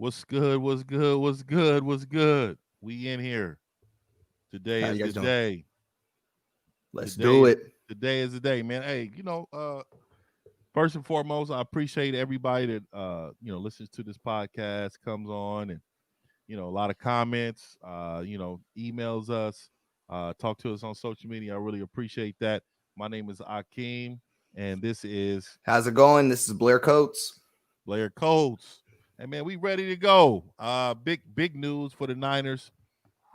What's good? What's good? What's good? What's good? We in here. Today How is you the guys doing? day. Let's Today do is it. today is the day, man. Hey, first and foremost, I appreciate everybody that listens to this podcast, comes on, and a lot of comments, emails us, talk to us on social media. I really appreciate that. My name is Akeem, and this is How's it going? This is Blair Coates. Blair Codes. Hey man, we ready to go. Big news for the Niners.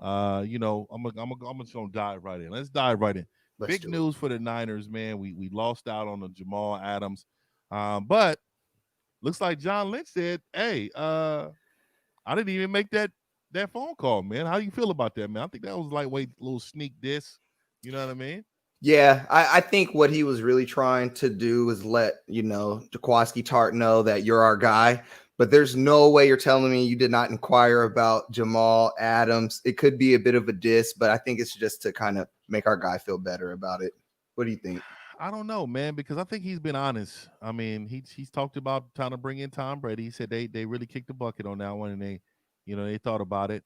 I'm just gonna dive right in. Let's dive right in. Let's Big do it. news for the Niners, man. We lost out on the Jamal Adams, but looks like John Lynch said, "Hey, I didn't even make that phone call, man. How do you feel about that, man? I think that was lightweight, little sneak diss. You know what I mean? Yeah, I think what he was really trying to do is let, Jaquaski Tart know that you're our guy. But there's no way you're telling me you did not inquire about Jamal Adams. It could be a bit of a diss, but I think it's just to kind of make our guy feel better about it. What do you think? I don't know, man, because I think he's been honest. I mean, he's talked about trying to bring in Tom Brady. He said they really kicked the bucket on that one, and they thought about it.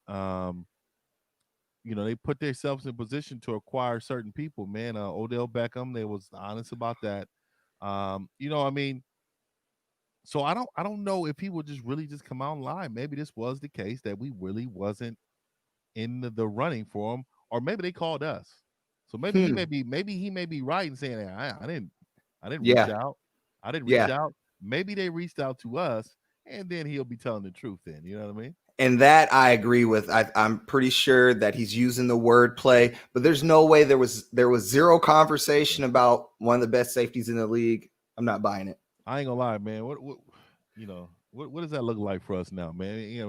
They put themselves in position to acquire certain people, man. Odell Beckham, they was honest about that. I mean, so I don't know if he would just really just come out and lie. Maybe this was the case that we really wasn't in the running for him, or maybe they called us. So Hmm. maybe he may be right in saying that I didn't reach Yeah. out. I didn't reach Yeah. out. Maybe they reached out to us, and then he'll be telling the truth. Then you know what I mean? And that I agree with. I'm pretty sure that he's using the word play, but there's no way there was zero conversation about one of the best safeties in the league. I'm not buying it. I ain't gonna lie, man. What does that look like for us now, man?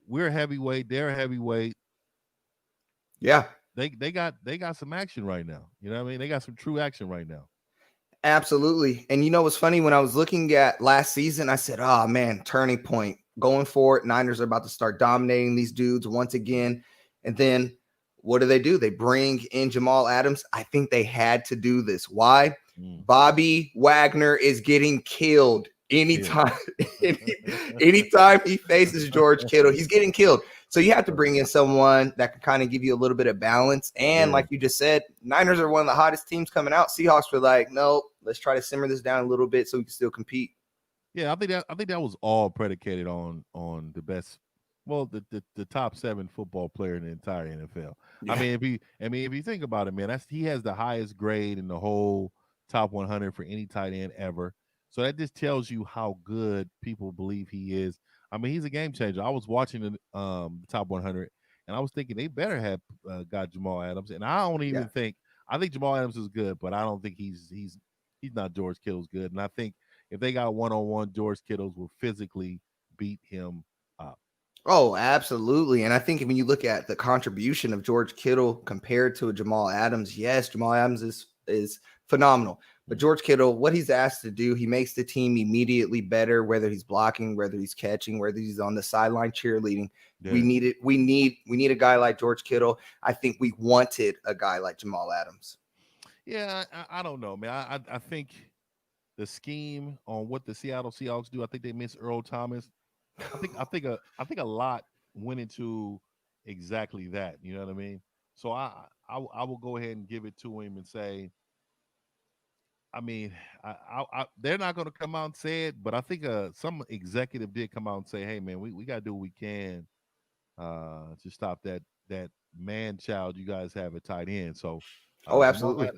We're heavyweight, they're heavyweight. Yeah, They got some action right now. You know what I mean? They got some true action right now. absolutely. And you know what's funny? When I was looking at last season, I said, "Oh man, turning point. Going forward, Niners are about to start dominating these dudes once again." And then what do? They bring in Jamal Adams. I think they had to do this. Why? Mm, Bobby Wagner is getting killed kill. anytime. Anytime he faces George Kittle, he's getting killed. So you have to bring in someone that can kind of give you a little bit of balance. And Yeah. like you just said, Niners are one of the hottest teams coming out. Seahawks were like, no, let's try to simmer this down a little bit so we can still compete. Yeah, I think that was all predicated on the best, well, the top seven football player in the entire NFL. Yeah. If you think about it, man, he has the highest grade in the whole top 100 for any tight end ever. So that just tells you how good people believe he is. I mean, he's a game changer. I was watching the top 100, and I was thinking they better have got Jamal Adams, and I don't Yeah. even think I think Jamal Adams is good, but I don't think he's not George Kittle's good, and I think if they got one on one, George Kittles will physically beat him up. Oh, absolutely. And I think when you look at the contribution of George Kittle compared to Jamal Adams, yes, Jamal Adams is phenomenal. But Mm. George Kittle, what he's asked to do, he makes the team immediately better, whether he's blocking, whether he's catching, whether he's on the sideline cheerleading. We Yeah. need it. We need a guy like George Kittle. I think we wanted a guy like Jamal Adams. Yeah, I don't know, man. I think the scheme on what the Seattle Seahawks do, I think they miss Earl Thomas. I think a lot went into exactly that. You know what I mean? So I will go ahead and give it to him and say, I mean, they're not going to come out and say it, but I think some executive did come out and say, "Hey, man, we got to do what we can to stop that man child you guys have at tight end." So Oh, Jamal absolutely.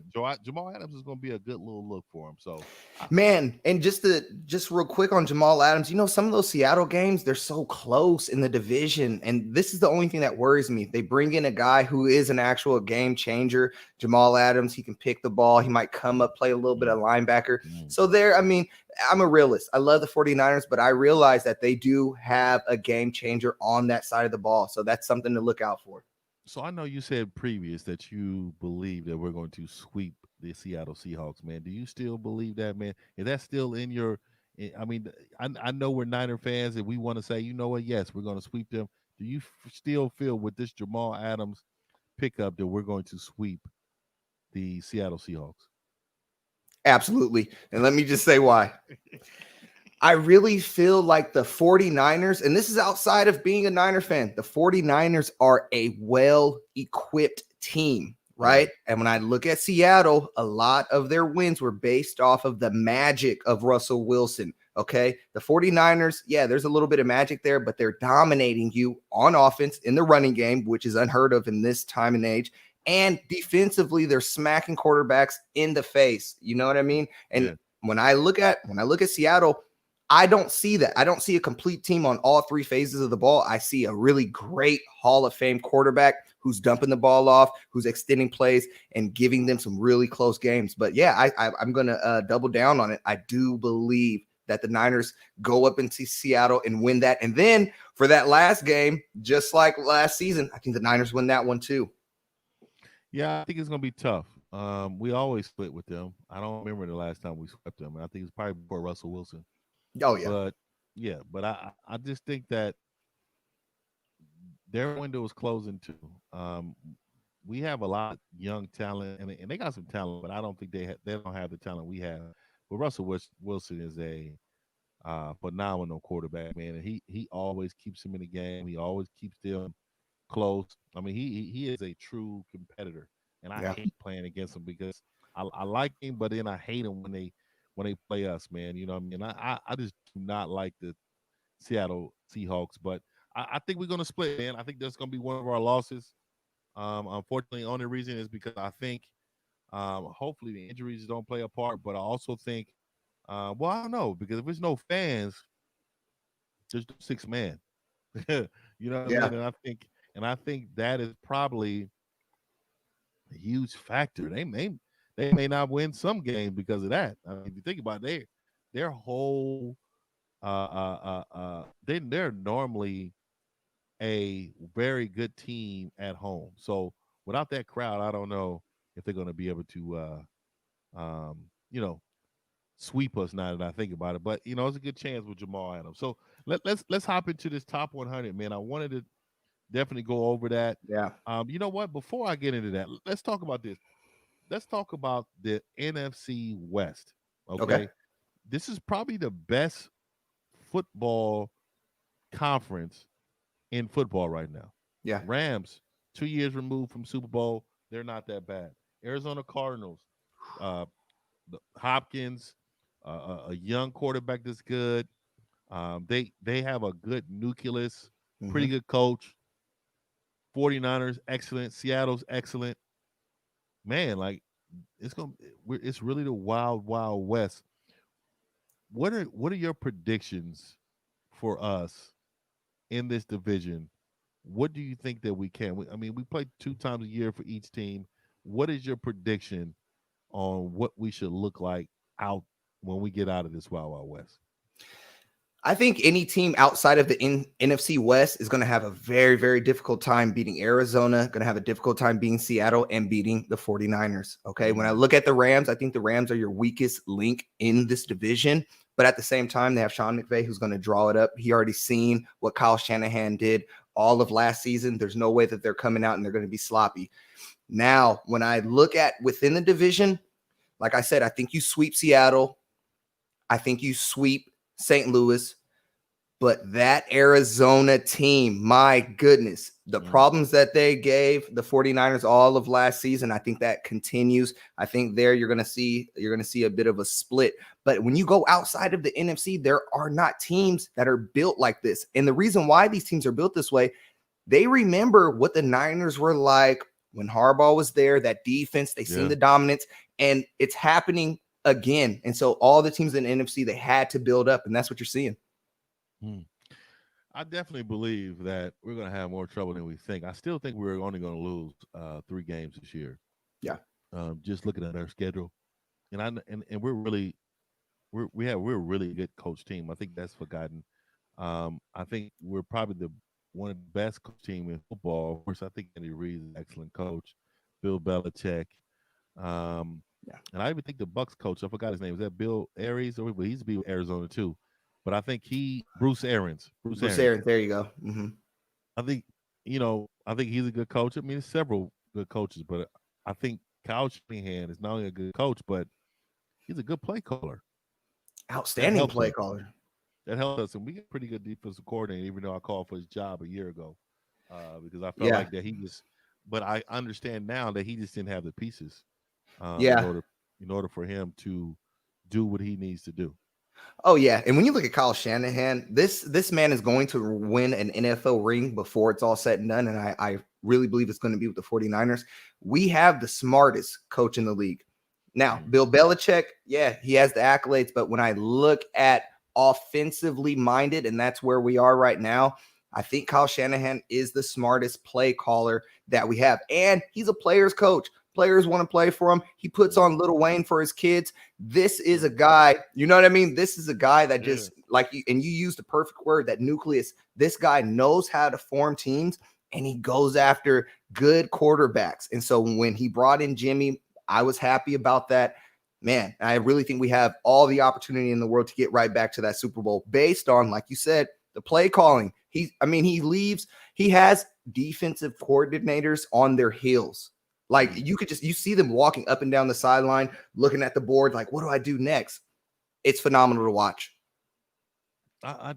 Jamal Adams is going to be a good little look for him. So Man, and just real quick on Jamal Adams, some of those Seattle games, they're so close in the division. And this is the only thing that worries me. They bring in a guy who is an actual game changer. Jamal Adams, he can pick the ball. He might come up, play a little bit mm, of linebacker. mm. So I'm a realist. I love the 49ers, but I realize that they do have a game changer on that side of the ball. So that's something to look out for. So I know you said previous that you believe that we're going to sweep the Seattle Seahawks, man. Do you still believe that, man? Is that still in your? I mean, I know we're Niner fans and we want to say, you know what? Yes, we're going to sweep them. Do you still feel with this Jamal Adams pickup that we're going to sweep the Seattle Seahawks? Absolutely. And let me just say why. I really feel like the 49ers, and this is outside of being a Niner fan, the 49ers are a well-equipped team, right? Yeah. And when I look at Seattle, a lot of their wins were based off of the magic of Russell Wilson. Okay. The 49ers, yeah, there's a little bit of magic there, but they're dominating you on offense in the running game, which is unheard of in this time and age. And defensively, they're smacking quarterbacks in the face. You know what I mean? And Yeah. when I look at Seattle, I don't see that. I don't see a complete team on all three phases of the ball. I see a really great Hall of Fame quarterback who's dumping the ball off, who's extending plays and giving them some really close games. But yeah, I'm going to double down on it. I do believe that the Niners go up into Seattle and win that. And then for that last game, just like last season, I think the Niners win that one too. Yeah, I think it's gonna be tough. We always split with them. I don't remember the last time we swept them, and I think it's probably before Russell Wilson. Oh, yeah. But yeah, but I just think that their window is closing too. We have a lot of young talent, and they got some talent, but I don't think they don't have the talent we have. But Wilson is a phenomenal quarterback, man, and he always keeps them in the game. He always keeps them close. I mean, he is a true competitor, and I Yeah. hate playing against him because I like him, but then I hate him when they play us, man. You know what I mean? I just do not like the Seattle Seahawks, but I think we're gonna split, man. I think that's gonna be one of our losses. Unfortunately, the only reason is because I think hopefully the injuries don't play a part, but I also think well, I don't know, because if there's no fans, there's no six man. You know what I Yeah. mean? And I think that is probably a huge factor. They may not win some games because of that. I mean, if you think about it, their whole they're normally a very good team at home. So without that crowd, I don't know if they're going to be able to you know, sweep us now that I think about it. But it's a good chance with Jamal Adams. So let's hop into this top 100, man. I wanted to definitely go over that. Yeah. You know what? Before I get into that, let's talk about this. Let's talk about the NFC West. Okay. Okay, this is probably the best football conference in football right now. Yeah. Rams, 2 years removed from Super Bowl, they're not that bad. Arizona Cardinals, uh, Hopkins, a young quarterback that's good. They have a good nucleus, pretty Mhm. good coach. 49ers, excellent. Seattle's excellent. Man, like it's really the wild, wild west. What are your predictions for us in this division? What do you think that we can? I mean, we play 2 times a year for each team. What is your prediction on what we should look like out when we get out of this wild, wild west? I think any team outside of the NFC West is going to have a very, very difficult time beating Arizona, going to have a difficult time beating Seattle and beating the 49ers. Okay. When I Mm, look at the Rams, I think the Rams are your weakest link in this division. But at the same time, they have Sean McVay who's going to draw it up. He already seen what Kyle Shanahan did all of last season. There's no way that they're coming out and they're going to be sloppy. Now, when I look at within the division, like I said, I think you sweep Seattle. I think you sweep St. Louis. But that Arizona team, my goodness, the mm. problems that they gave the 49ers all of last season, I think that continues. I think there you're going to see a bit of a split. But when you go outside of the NFC, there are not teams that are built like this. And the reason why these teams are built this way, they remember what the Niners were like when Harbaugh was there, that defense, they seen Yeah. the dominance, and it's happening again. And so all the teams in the NFC, they had to build up, and that's what you're seeing. Mm. I definitely believe that we're going to have more trouble than we think. I still think we're only going to lose 3 games this year. Yeah. Just looking at our schedule, and we're really we're a really good coach team. I think that's forgotten. I think we're probably the one of the best coach team in football. Of course, I think Andy Reid is an excellent coach. Bill Belichick, Yeah. and I even think the Bucks coach. I forgot his name. Is that Bill Aries? Or he used to be with Arizona too. But I think Bruce Arians. Bruce Bruce Arians. Arians, there you go. Mm-hmm. I think I think he's a good coach. I mean, there's several good coaches, but I think Kyle Shanahan is not only a good coach, but he's a good play caller. That Outstanding helps play us. caller. that helped us, and we got a pretty good defensive coordinator. Even though I called for his job a year ago, because I felt Yeah. like that he just. But I understand now that he just didn't have the pieces in Yeah. order for him to do what he needs to do. Oh yeah, and when you look at Kyle Shanahan, this man is going to win an NFL ring before it's all said and done, and I really believe it's going to be with the 49ers. We have the smartest coach in the league. Now, Mm. Bill Belichick, yeah, he has the accolades, but when I look at offensively minded, and that's where we are right now, I think Kyle Shanahan is the smartest play caller that we have, and he's a player's coach. Players want to play for him. He puts Yeah, on Little Wayne for his kids. This is yeah, a guy, you know what I mean? This is a guy that yeah. just like you, and you used the perfect word, that nucleus. This guy knows how to form teams and he goes after good quarterbacks. And so when he brought in Jimmy, I was happy about that. Man, I really think we have all the opportunity in the world to get right back to that Super Bowl based on, like you said, the play calling. He has defensive coordinators on their heels. Like Mm. you see them walking up and down the sideline, looking at the board, like, what do I do next? It's phenomenal to watch. I,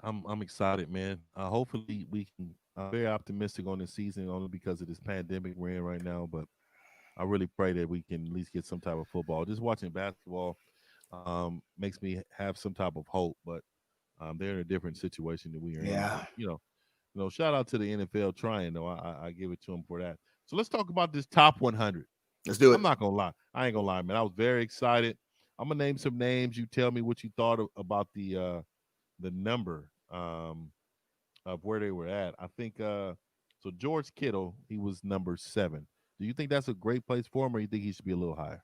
I'm excited, man. Hopefully we can. I'm very optimistic on this season, only because of this pandemic we're in right now. But I really pray that we can at least get some type of football. Just watching basketball makes me have some type of hope. But they're in a different situation that we are in. But Yeah, shout out to the NFL trying though. I give it to them for that. So let's talk about this top 100. let's do it. I'm not gonna lie. I ain't gonna lie, man. I was very excited. I'm gonna name some names. You tell me what you thought about the number of where they were at. I think so. George Kittle, he was number 7. Do you think that's a great place for him, or you think he should be a little higher?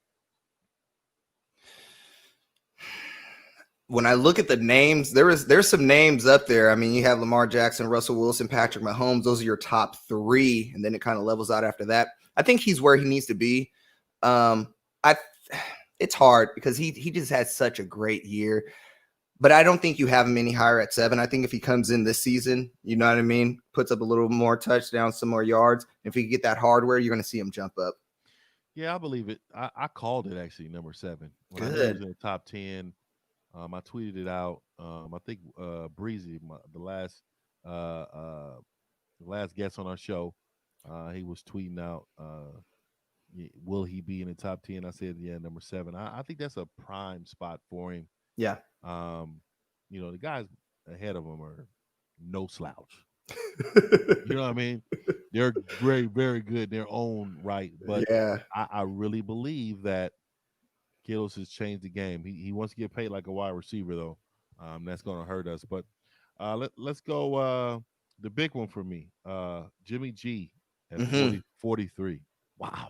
When I look at the names, there's some names up there. I mean, you have Lamar Jackson, Russell Wilson, Patrick Mahomes. Those are your top 3, and then it kind of levels out after that. I think he's where he needs to be. I It's hard because he just had such a great year. But I don't think you have him any higher at 7. I think if he comes in this season, you know what I mean, puts up a little more touchdowns, some more yards. If he can get that hardware, you're going to see him jump up. Yeah, I believe it. I called it actually number 7 when I knew he was Good. in the top 10. I tweeted it out. I think Breezy, the last guest on our show, he was tweeting out, will he be in the top 10? I said, yeah, number 7. I think that's a prime spot for him. Yeah. Um, the guys ahead of him are no slouch. You know what I mean? They're very, very good in their own right. But Yeah. I really believe that Kittles has changed the game. He wants to get paid like a wide receiver, though. That's going to hurt us. But let's go. The big one for me, Jimmy G at Mm-hmm. 43. Wow.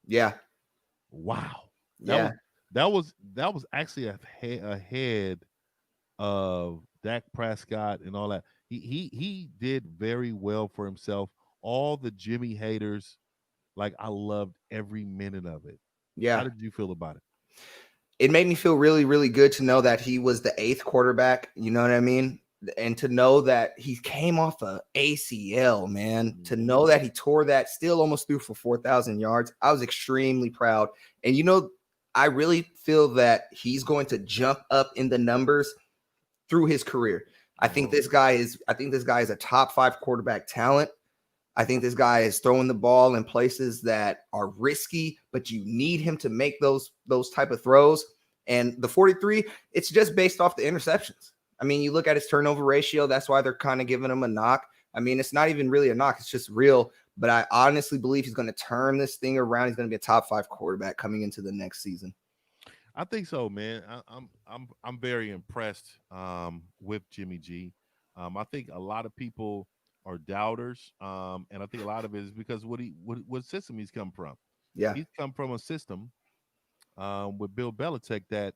Yeah. Wow. That Yeah. was that was actually ahead of Dak Prescott and all that. He did very well for himself. All the Jimmy haters, like I loved every minute of it. How Yeah. did you feel about it? It made me feel really, really good to know that he was the 8th quarterback. You know what I mean? And to know that he came off a ACL, man, to Mm-hmm. know that he tore that, still almost threw for 4,000 yards. I was extremely proud. And, I really feel that he's going to jump up in the numbers through his career. Mm-hmm. I think this guy is a top 5 quarterback talent. I think this guy is throwing the ball in places that are risky, but you need him to make those type of throws. And the 43, it's just based off the interceptions. I mean, you look at his turnover ratio, that's why they're kind of giving him a knock. I mean, it's not even really a knock, it's just real. But I honestly believe he's going to turn this thing around. He's going to be a top 5 quarterback coming into the next season. I think so, man. I'm very impressed with Jimmy G. I think a lot of people are doubters, and I think a lot of it is because what system he's come from. Yeah. He's come from a system with Bill Belichick that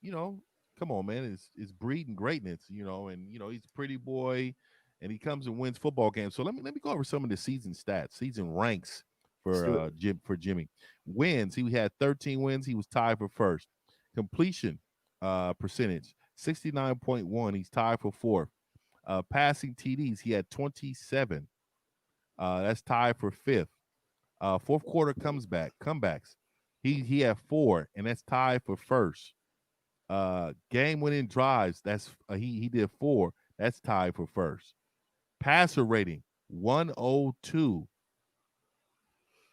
you know, come on, man, it's breeding greatness, and he's a pretty boy, and he comes and wins football games. So let me go over some of the season stats, season ranks Let's for do it. Jimmy. Wins, he had 13 wins. He was tied for first. Completion percentage 69.1. He's tied for fourth. Passing TDs, he had 27. That's tied for fifth. Fourth quarter comebacks. He had 4, and that's tied for first. Game-winning drives. That's he did 4. That's tied for first. Passer rating 102.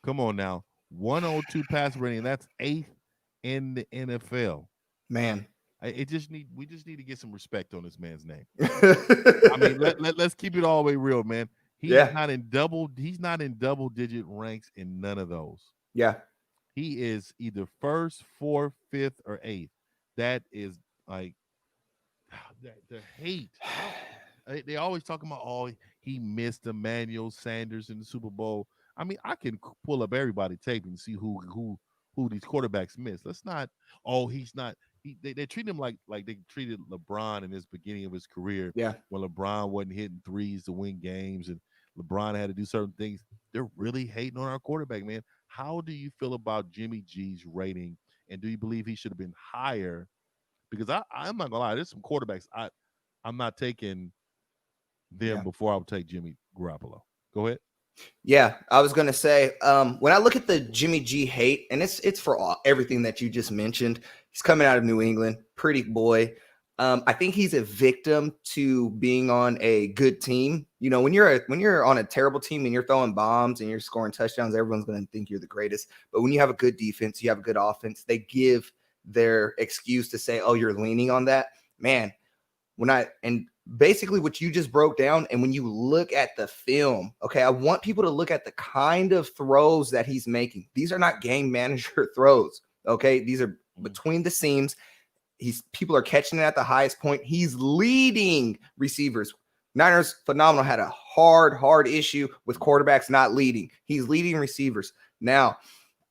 Come on now, 102 passer rating. That's 8th in the NFL. Man. We just need to get some respect on this man's name. I mean, let's keep it all the way real, man. Yeah. He's not in double digit ranks in none of those. Yeah. He is either first, 4th, 5th, or 8th. That is like the hate. They always talking about, oh, he missed Emmanuel Sanders in the Super Bowl. I mean, I can pull up everybody tape and see who these quarterbacks miss. Let's not. Oh, he's not. They treat him like they treated LeBron in his beginning of his career. Yeah. When LeBron wasn't hitting threes to win games, and LeBron had to do certain things. They're really hating on our quarterback, man. How do you feel about Jimmy G's rating, and do you believe he should have been higher? Because I'm not gonna lie, there's some quarterbacks I'm not taking them before I would take Jimmy Garoppolo. Go ahead. Yeah, I was gonna say, when I look at the Jimmy G hate, and it's for everything that you just mentioned. He's coming out of New England, pretty boy. I think he's a victim to being on a good team. You know, when you're on a terrible team and you're throwing bombs and you're scoring touchdowns, everyone's gonna think you're the greatest. But when you have a good defense, you have a good offense, they give their excuse to say, "Oh, you're leaning on that." Man, and basically what you just broke down, and when you look at the film, okay, I want people to look at the kind of throws that he's making. These are not game manager throws, okay? These are between the seams. People are catching it at the highest point. He's leading receivers. Niners phenomenal had a hard issue with quarterbacks not leading. He's leading receivers. Now,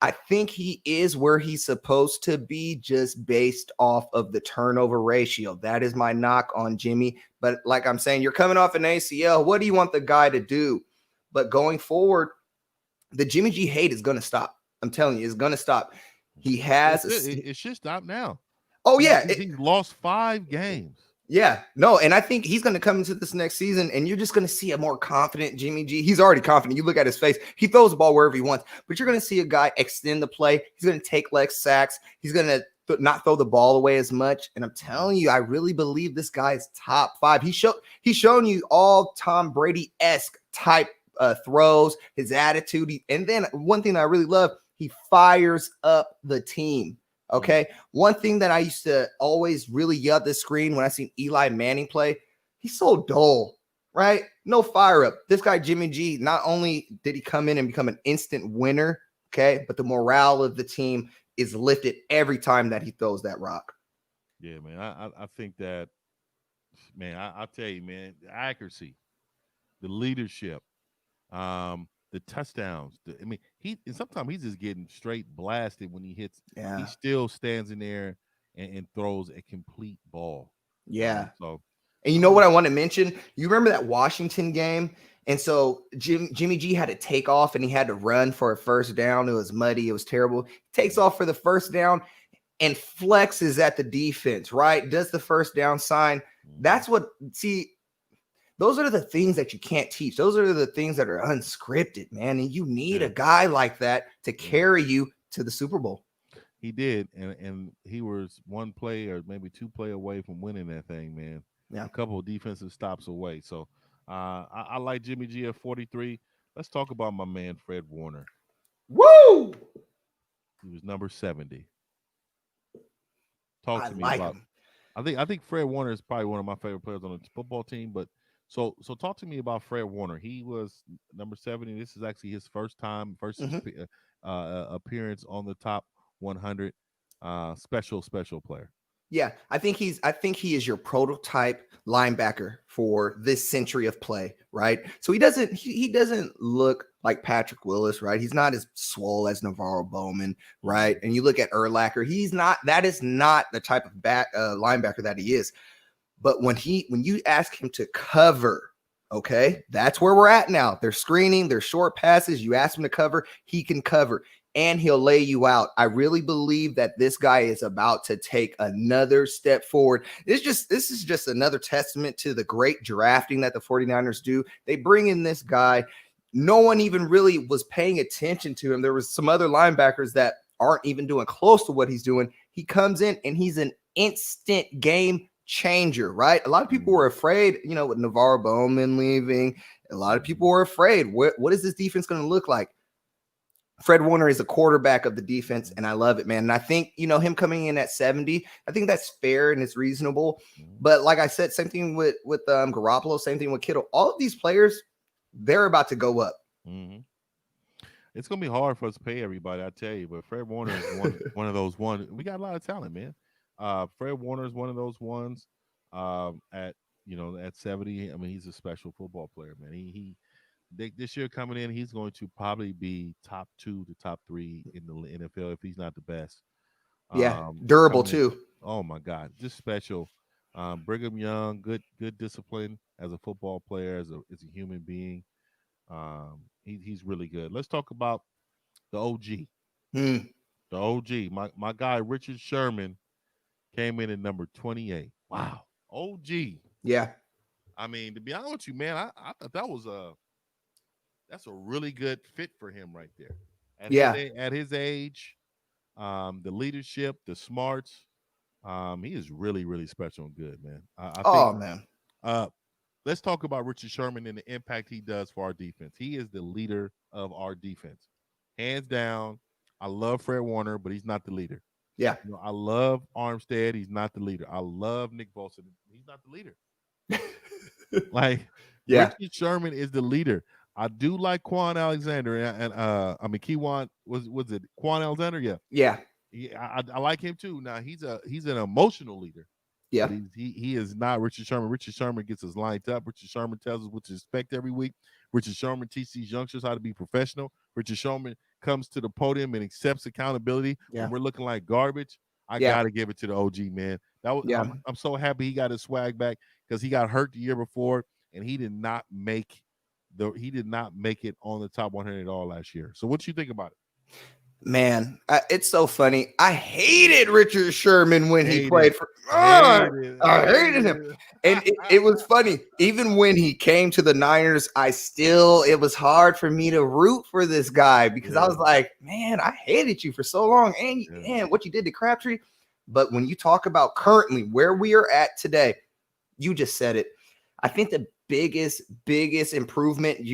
I think he is where he's supposed to be just based off of the turnover ratio. That is my knock on Jimmy. But like I'm saying, you're coming off an ACL. What do you want the guy to do? But going forward, the Jimmy G hate is going to stop. I'm telling you, it's going to stop. He has it should stop now. Oh, yeah. He's lost 5 games. Yeah, no, and I think he's going to come into this next season, and you're just going to see a more confident Jimmy G. He's already confident. You look at his face. He throws the ball wherever he wants, but you're going to see a guy extend the play. He's going to take less sacks. He's going to not throw the ball away as much, and I'm telling you, I really believe this guy is top 5. He's shown you all Tom Brady-esque type throws, his attitude, and then one thing that I really love, he fires up the team. Okay. One thing that I used to always really yell at the screen when I seen Eli Manning play, he's so dull, right? No fire up. This guy, Jimmy G, not only did he come in and become an instant winner, okay, but the morale of the team is lifted every time that he throws that rock. Yeah, man. I think that, man, I'll tell you, man, the accuracy, the leadership, the touchdowns. Sometimes he's just getting straight blasted when he hits. Yeah. He still stands in there and throws a complete ball. Yeah. So, and you know what I want to mention? You remember that Washington game? And so Jimmy G had to take off and he had to run for a first down. It was muddy. It was terrible. He takes off for the first down and flexes at the defense, right? Does the first down sign. That's what, those are the things that you can't teach. Those are the things that are unscripted, man. And you need a guy like that to carry you to the Super Bowl. He did. And he was 1 play or maybe 2 play away from winning that thing, man. Yeah. A couple of defensive stops away. So I like Jimmy G at 43. Let's talk about my man, Fred Warner. Woo! He was number 70. Talk to me like about him. I think Fred Warner is probably one of my favorite players on the football team, but so talk to me about Fred Warner. He was number 70. This is actually his first appearance on the top 100. Special player. Yeah, I think he is your prototype linebacker for this century of play, right? So he doesn't look like Patrick Willis, right? He's not as swole as Navarro Bowman, right? And you look at Urlacher, that is not the type of linebacker that he is. But when you ask him to cover, okay, that's where we're at now. They're screening, they're short passes. You ask him to cover, he can cover, and he'll lay you out. I really believe that this guy is about to take another step forward. This is just another testament to the great drafting that the 49ers do. They bring in this guy. No one even really was paying attention to him. There was some other linebackers that aren't even doing close to what he's doing. He comes in and he's an instant game changer, right? A lot of people were afraid, with Navarro Bowman leaving. A lot of people were afraid. What is this defense going to look like? Fred Warner is a quarterback of the defense, and I love it, man. And I think, him coming in at 70, I think that's fair and it's reasonable. But like I said, same thing with Garoppolo, same thing with Kittle. All of these players, they're about to go up. Mm-hmm. It's gonna be hard for us to pay everybody, I tell you. But Fred Warner is one of those ones. We got a lot of talent, man. Fred Warner is one of those ones. At 70, I mean, he's a special football player, man. This year coming in, he's going to probably be top 2 to top 3 in the NFL if he's not the best. Yeah, durable Coming in, too. oh my God, just special. Brigham Young, good discipline as a football player, as a human being. He's really good. Let's talk about the OG. The OG. My guy Richard Sherman came in at number 28. Wow. OG. Yeah. I mean, to be honest with you, man, I thought that's a really good fit for him right there. At his age, the leadership, the smarts, he is really, really special and good, man. I think man. Let's talk about Richard Sherman and the impact he does for our defense. He is the leader of our defense. Hands down. I love Fred Warner, but he's not the leader. Yeah. I love Armstead. He's not the leader. I love Nick Bosa. He's not the leader. Richard Sherman is the leader. I do like Quan Alexander, and Keywan was it Quan Alexander? Yeah. I like him too. Now he's an emotional leader. Yeah. But he is not Richard Sherman. Richard Sherman gets us lined up. Richard Sherman tells us what to expect every week. Richard Sherman teaches these youngsters how to be professional. Richard Sherman comes to the podium and accepts accountability when we're looking like garbage. I gotta give it to the OG, man. I'm so happy he got his swag back because he got hurt the year before and he did not make it on the top 100 at all last year. So what do you think about it? Man, it's so funny. I hated Richard Sherman when he played for. I hated him, and it was funny. Even when he came to the Niners, it was hard for me to root for this guy because I was like, man, I hated you for so long, and what you did to Crabtree. But when you talk about currently where we are at today, you just said it. I think the biggest improvement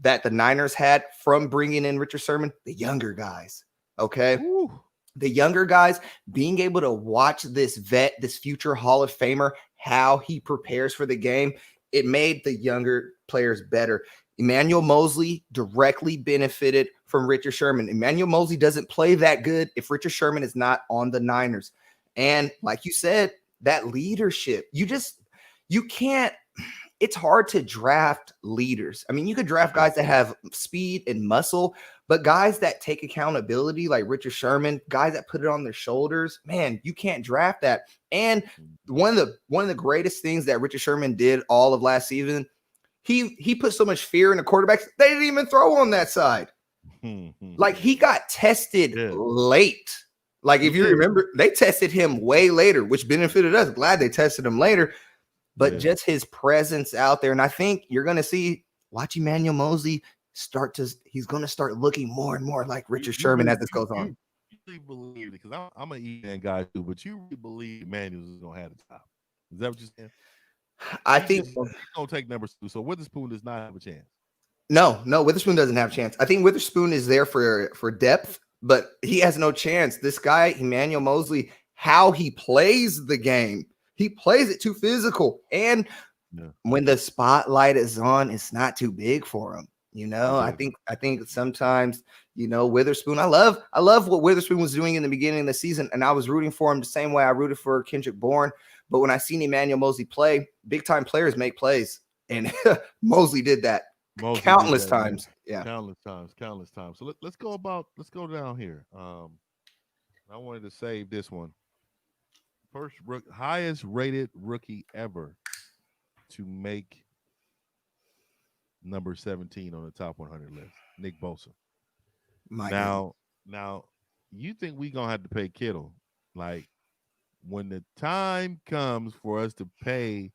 that the Niners had from bringing in Richard Sherman, the younger guys, okay? Ooh. The younger guys, being able to watch this vet, this future Hall of Famer, how he prepares for the game, it made the younger players better. Emmanuel Mosley directly benefited from Richard Sherman. Emmanuel Mosley doesn't play that good if Richard Sherman is not on the Niners. And like you said, that leadership, you can't. It's hard to draft leaders. I mean, you could draft guys that have speed and muscle, but guys that take accountability like Richard Sherman, guys that put it on their shoulders, man, you can't draft that. And one of the greatest things that Richard Sherman did all of last season, he put so much fear in the quarterbacks, they didn't even throw on that side. Like he got tested late. Like if you remember, they tested him way later, which benefited us. Glad they tested him later. But just his presence out there. And I think you're going to watch Emmanuel Mosley he's going to start looking more and more like Richard Sherman as this goes on. You really believe it, because I'm an EN guy too, but you really believe Emmanuel's going to have the top. Is that what you're saying? I think he's going to take number 2. So Witherspoon does not have a chance. No, Witherspoon doesn't have a chance. I think Witherspoon is there for depth, but he has no chance. This guy, Emmanuel Mosley, how he plays the game. He plays it too physical. And when the spotlight is on, it's not too big for him. I think sometimes, Witherspoon, I love what Witherspoon was doing in the beginning of the season. And I was rooting for him the same way I rooted for Kendrick Bourne. But when I seen Emmanuel Mosley play, big time players make plays. And Mosley did that countless times. Yeah. Countless times. So let's go down here. I wanted to save this one. Highest rated rookie ever to make number 17 on the top 100 list, Nick Bosa. Now, you think we gonna have to pay Kittle? Like when the time comes for us to pay,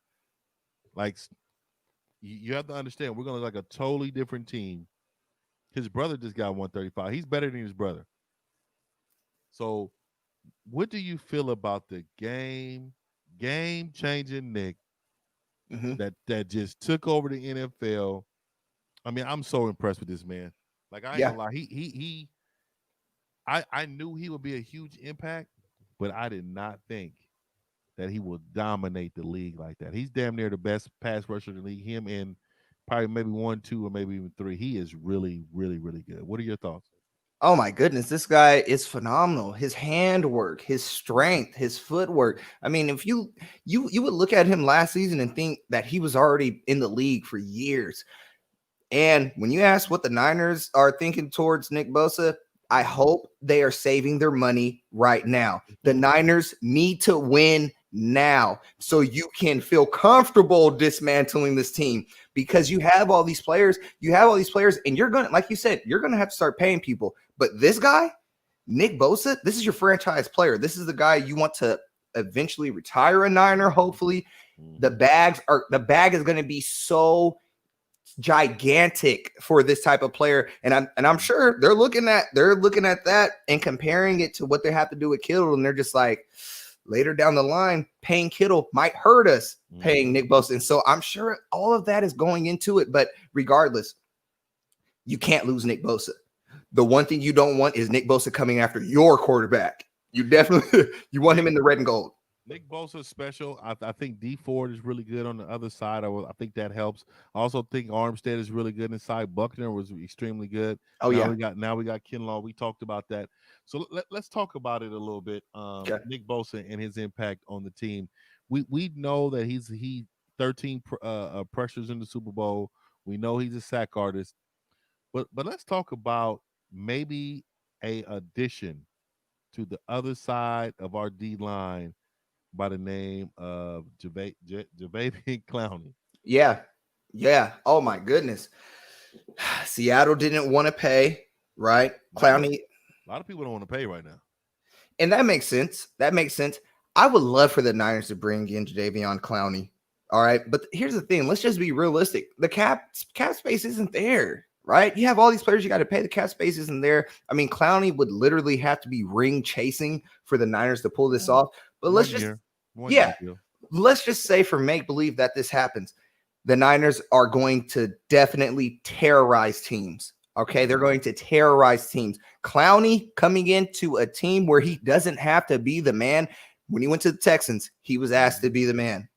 like you have to understand, we're gonna look like a totally different team. His brother just got 135. He's better than his brother. So what do you feel about the game changing Nick Mhm. that just took over the NFL? I mean, I'm so impressed with this man. Like I ain't Yeah. gonna lie, I knew he would be a huge impact, but I did not think that he will dominate the league like that. He's damn near the best pass rusher in the league. Him and probably maybe one, two, or maybe even three. He is really, really, really good. What are your thoughts? Oh my goodness, this guy is phenomenal. His handwork, his strength, his footwork. I mean, if you would look at him last season and think that he was already in the league for years. And when you ask what the Niners are thinking towards Nick Bosa, I hope they are saving their money right now. The Niners need to win now so you can feel comfortable dismantling this team because you have all these players, and you're going to, like you said, you're going to have to start paying people. But this guy, Nick Bosa, this is your franchise player. This is the guy you want to eventually retire a Niner, hopefully. The Mhm. bag is going to be so gigantic for this type of player, and I'm sure they're looking at that and comparing it to what they have to do with Kittle, and they're just like, later down the line, paying Kittle might hurt us paying Nick Bosa, and so I'm sure all of that is going into it. But regardless, you can't lose Nick Bosa. The one thing you don't want is Nick Bosa coming after your quarterback. You definitely you want him in the red and gold. Nick Bosa's special. I think D Ford is really good on the other side. I think that helps. I also think Armstead is really good inside. Buckner was extremely good. Oh Now yeah. we got Kinlaw. We talked about that. So let's talk about it a little bit. Okay. Nick Bosa and his impact on the team. We know that he 13 pressures in the Super Bowl. We know he's a sack artist. But let's talk about maybe a addition to the other side of our D line by the name of Javavian Clowney. Yeah. Yeah. Oh my goodness. Seattle didn't want to pay, right? Not me. Clowney, A lot of people don't want to pay right now. and that makes sense. That makes sense. I would love for the Niners to bring in Jadeveon Clowney. All right. But here's the thing. Let's just be realistic. The cap space isn't there, right? You have all these players you got to pay. The cap space isn't there. I mean, Clowney would literally have to be ring chasing for the Niners to pull this off. But One year, one yeah, year deal. let's just say for make believe that this happens, the Niners are going to definitely terrorize teams. Okay, they're going to terrorize teams. Clowney coming into a team where he doesn't have to be the man. When he went to the Texans, he was asked to be the man.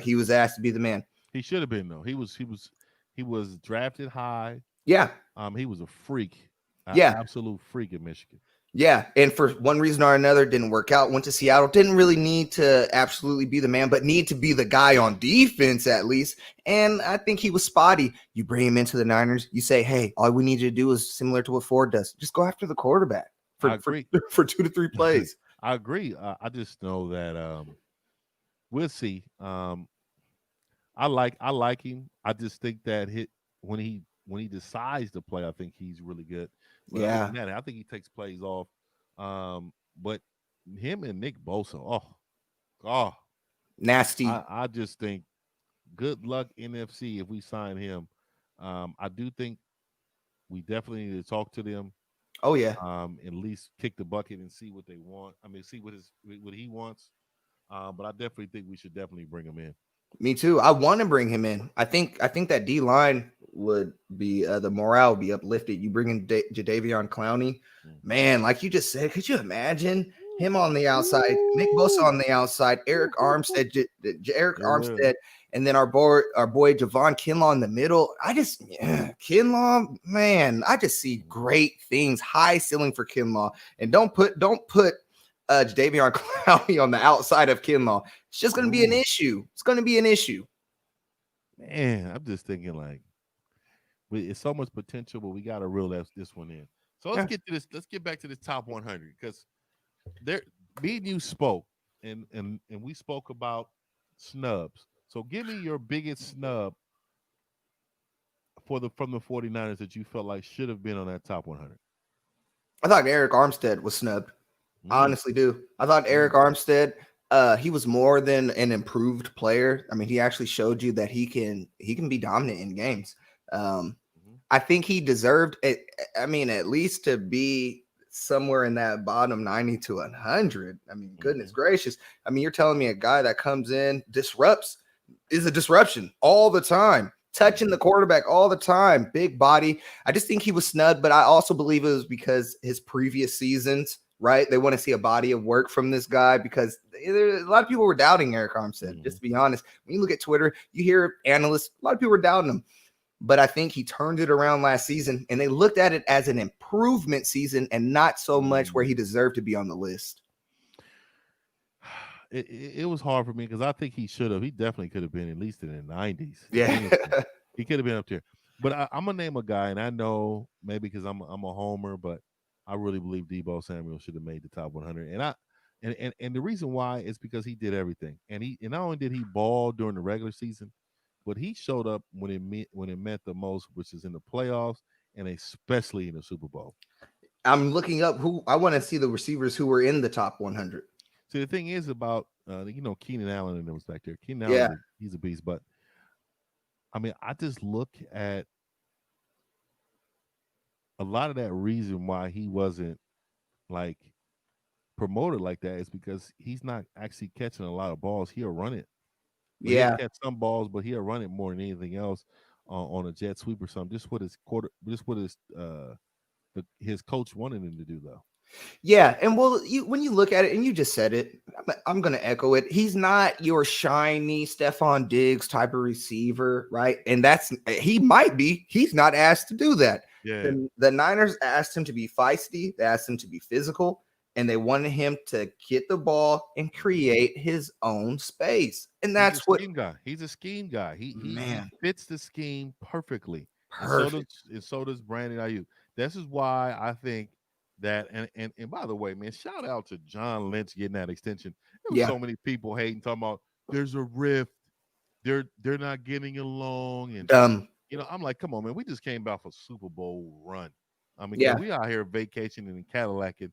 He was asked to be the man. He should have been though. He was drafted high. Yeah, He was a freak, an yeah. absolute freak in Michigan. Yeah, and for one reason or another, didn't work out. Went to Seattle, didn't really need to absolutely be the man, but need to be the guy on defense at least. And I think he was spotty. You bring him into the Niners, you say, "Hey, all we need you to do is similar to what Ford does. Just go after the quarterback I for agree. for 2 to 3 plays." I agree. I just know that we'll see. I like him. I just think that when he decides to play, I think he's really good. But other Yeah, than that, I think he takes plays off. But him and Nick Bosa, oh, nasty. I just think good luck NFC if we sign him. I do think we definitely need to talk to them. Oh yeah. At least kick the bucket and see what they want. I mean, see what he wants. But I definitely think we should definitely bring him in. Me too. I want to bring him in. I think that D line would be the morale would be uplifted. You bring in Jadeveon Clowney, Mhm. man. Like you just said, could you imagine him on the outside, Nick Bosa on the outside, Eric Yeah. Armstead, and then our boy Javon Kinlaw in the middle. Kinlaw, man. I just see great things, high ceiling for Kinlaw, and don't put Jadeveon Clowney on the outside of Kinlaw. It's just going to be an Ooh. issue. It's going to be an issue. Man, I'm just thinking like it's so much potential, but we got to reel this one in. So let's Yeah. get to this. Let's get back to this top 100 because there, me and you spoke, and we spoke about snubs. So give me your biggest snub from the 49ers that you felt like should have been on that top 100. I thought Arik Armstead was snubbed. I Mm, honestly do. I thought Arik mm, Armstead, he was more than an improved player. I mean, he actually showed you that he can be dominant in games. Um, mhm. I think he deserved it. I mean, at least to be somewhere in that bottom 90 to 100. I mean, goodness gracious. I mean, you're telling me a guy that comes in, disrupts, is a disruption all the time, touching the quarterback all the time, big body. I just think he was snubbed, but I also believe it was because his previous seasons, right? They want to see a body of work from this guy because a lot of people were doubting Arik Armstead, just to be honest. When you look at Twitter, you hear analysts, a lot of people were doubting him. But I think he turned it around last season, and they looked at it as an improvement season and not so much where he deserved to be on the list. It was hard for me because I think he should have. He definitely could have been at least in the 90s. Yeah. He could have been up there. But I'm going to name a guy, and I know maybe because I'm a homer, but I really believe Deebo Samuel should have made the top 100. And the reason why is because he did everything. And not only did he ball during the regular season, but he showed up when it meant the most, which is in the playoffs and especially in the Super Bowl. I'm looking up who I want to see the receivers who were in the top 100. See, the thing is about Keenan Allen and them was back there. Keenan Allen, he's a beast. But I mean, I just look at a lot of that reason why he wasn't like promoted like that is because he's not actually catching a lot of balls. He'll run it. He'll catch some balls, but he'll run it more than anything else on a jet sweep or something. Just what his coach wanted him to do, though. Yeah, and well, when you look at it, and you just said it, I'm going to echo it. He's not your shiny Stephon Diggs type of receiver, right? And he might be. He's not asked to do that. Yeah. The Niners asked him to be feisty. They asked him to be physical. And they wanted him to get the ball and create his own space. And that's what he's a scheme guy. He fits the scheme perfectly. Perfect. And so does Brandon Ayuk. This is why I think that and by the way, man, shout out to John Lynch getting that extension. There were so many people hating, talking about there's a rift. They're not getting along. And I'm like, come on, man. We just came back for Super Bowl run. I mean, we out here vacationing in Cadillac, and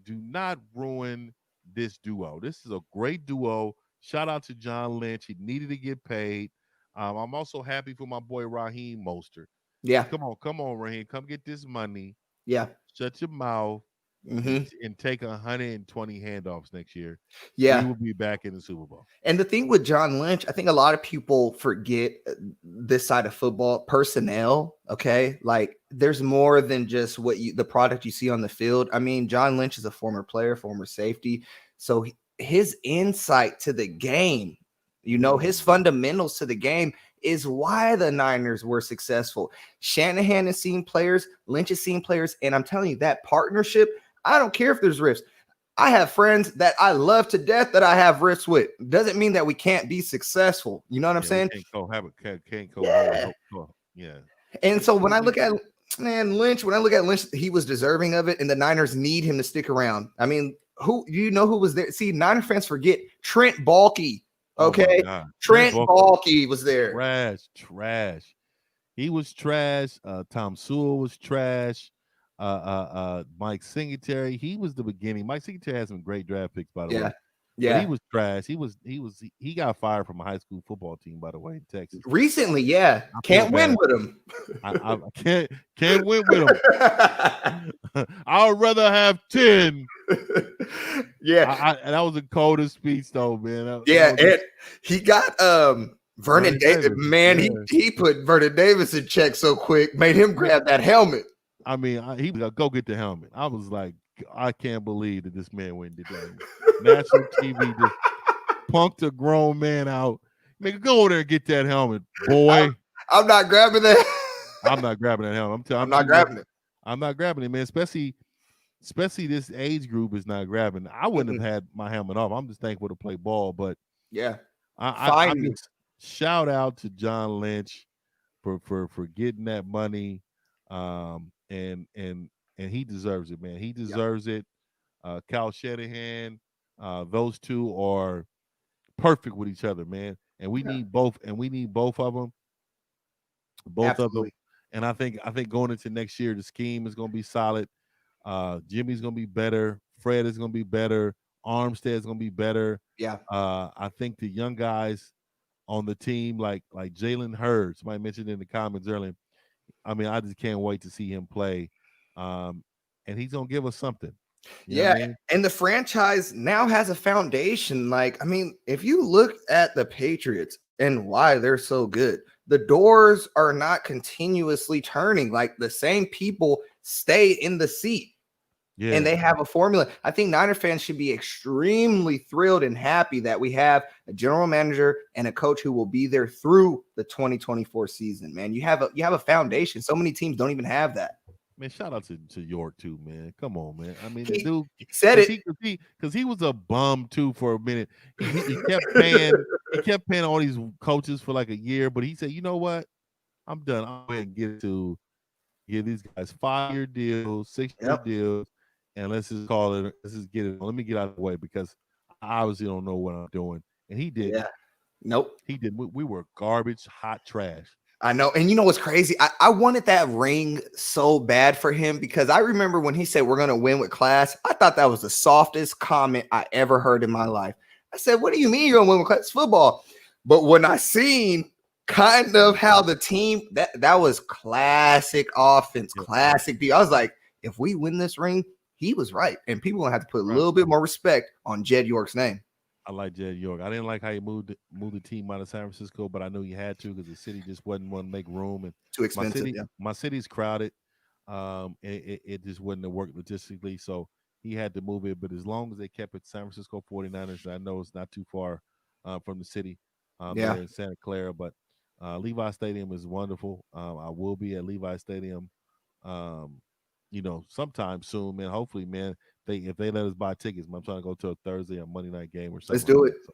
do not ruin this duo. This is a great duo. Shout out to John Lynch. He needed to get paid. I'm also happy for my boy Raheem Mostert. Yeah. Come on, Raheem. Come get this money. Yeah. Shut your mouth and take 120 handoffs next year. Yeah. We will be back in the Super Bowl. And the thing with John Lynch, I think a lot of people forget this side of football, personnel. Okay. Like there's more than just the product you see on the field. I mean, John Lynch is a former player, former safety. So his insight to the game, his fundamentals to the game is why the Niners were successful. Shanahan has seen players, Lynch has seen players, and I'm telling you that partnership, I don't care if there's rifts. I have friends that I love to death that I have rifts with. Doesn't mean that we can't be successful. You know what I'm saying? Yeah. And so when I look at Lynch, he was deserving of it, and the Niners need him to stick around. I mean, who was there? See, Niner fans forget Trent Baalke. Okay, Trent Baalke was there. Trash. He was trash. Tom Sewell was trash. Mike Singletary, he was the beginning. Mike Singletary had some great draft picks, by the way. Yeah, but he was trash. He got fired from a high school football team, by the way, in Texas. Recently, yeah. Can't win with him. I can't win with him. I would rather have 10. Yeah. And that was the coldest speech, though, man. And he got Vernon Davis. Man, he put Vernon Davis in check so quick, made him grab that helmet. I mean, he was like, go get the helmet. I was like, I can't believe that this man went and did that. National TV just punked a grown man out. Nigga, go over there and get that helmet, boy. I'm not grabbing that. I'm not grabbing that helmet. I'm not grabbing it. I'm not grabbing it, man. Especially this age group is not grabbing. I wouldn't have had my helmet off. I'm just thankful to play ball. But yeah, I shout out to John Lynch for getting that money. And he deserves it, man. He deserves it. Kyle Shanahan, those two are perfect with each other, man. And we need both. And we need both of them. Both of them. And I think going into next year, the scheme is going to be solid. Jimmy's going to be better. Fred is going to be better. Armstead is going to be better. Yeah. I think the young guys on the team, like Jalen Hurd, somebody mentioned in the comments earlier. I mean, I just can't wait to see him play. and he's gonna give us something. You know Yeah, what I mean? and the franchise now has a foundation. Like, I mean, if you look at the Patriots and why they're so good, the doors are not continuously turning. Like, the same people stay in the seat. And Yeah. they have a formula. I think Niner fans should be extremely thrilled and happy that we have a general manager and a coach who will be there through the 2024 season. Man, you have a foundation. So many teams don't even have that. Man, shout out to York too, man. Come on, man. I mean, the He dude, said it. because he was a bum too for a minute. He kept paying all these coaches for like a year, but he said, you know what? I'm done. I'll go ahead and give these guys 5-year deals, 6-year Yep. deals, and let's just call it. Let's just get it. Let me get out of the way because I obviously don't know what I'm doing, and he did. Yeah. Nope. He did. We were garbage, hot trash. I know. And you know what's crazy? I wanted that ring so bad for him because I remember when he said we're going to win with class, I thought that was the softest comment I ever heard in my life. I said, what do you mean you're going to win with class? It's football. But when I seen kind of how the team, that was classic offense, classic D. I was like, if we win this ring, he was right. And people going to have to put a little bit more respect on Jed York's name. I like Jed York. I didn't like how he moved the team out of San Francisco, but I knew he had to because the city just wasn't want to make room and too expensive. My city's crowded. It just wouldn't have worked logistically, so he had to move it. But as long as they kept it San Francisco 49ers, I know it's not too far from the city there in Santa Clara. But Levi Stadium is wonderful. I will be at Levi Stadium, sometime soon, man. Hopefully, man. If they let us buy tickets, I'm trying to go to a Thursday or Monday night game or something. Let's do it. So,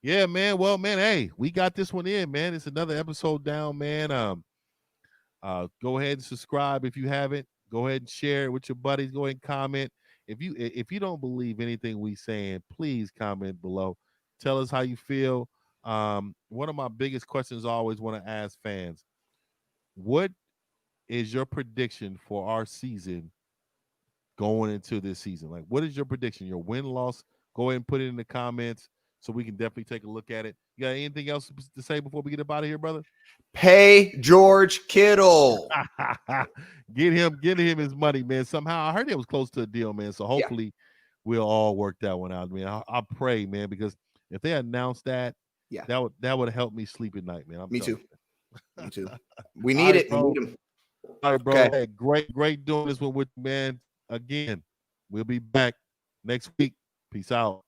yeah, man. Well, man, hey, we got this one in, man. It's another episode down, man. Go ahead and subscribe if you haven't. Go ahead and share it with your buddies. Go ahead and comment. If you don't believe anything we saying, please comment below. Tell us how you feel. One of my biggest questions I always want to ask fans: what is your prediction for our season going into this season? Like, what is your prediction? Your win-loss? Go ahead and put it in the comments so we can definitely take a look at it. You got anything else to say before we get up out of here, brother? Pay George Kittle. Get him his money, man. Somehow I heard it was close to a deal, man. So hopefully we'll all work that one out, man. I pray, man, because if they announce that, that would help me sleep at night, man. Me too. Me too. We need it. Bro. We need him. All right, bro. Okay. Hey, great doing this one with you, man. Again, we'll be back next week. Peace out.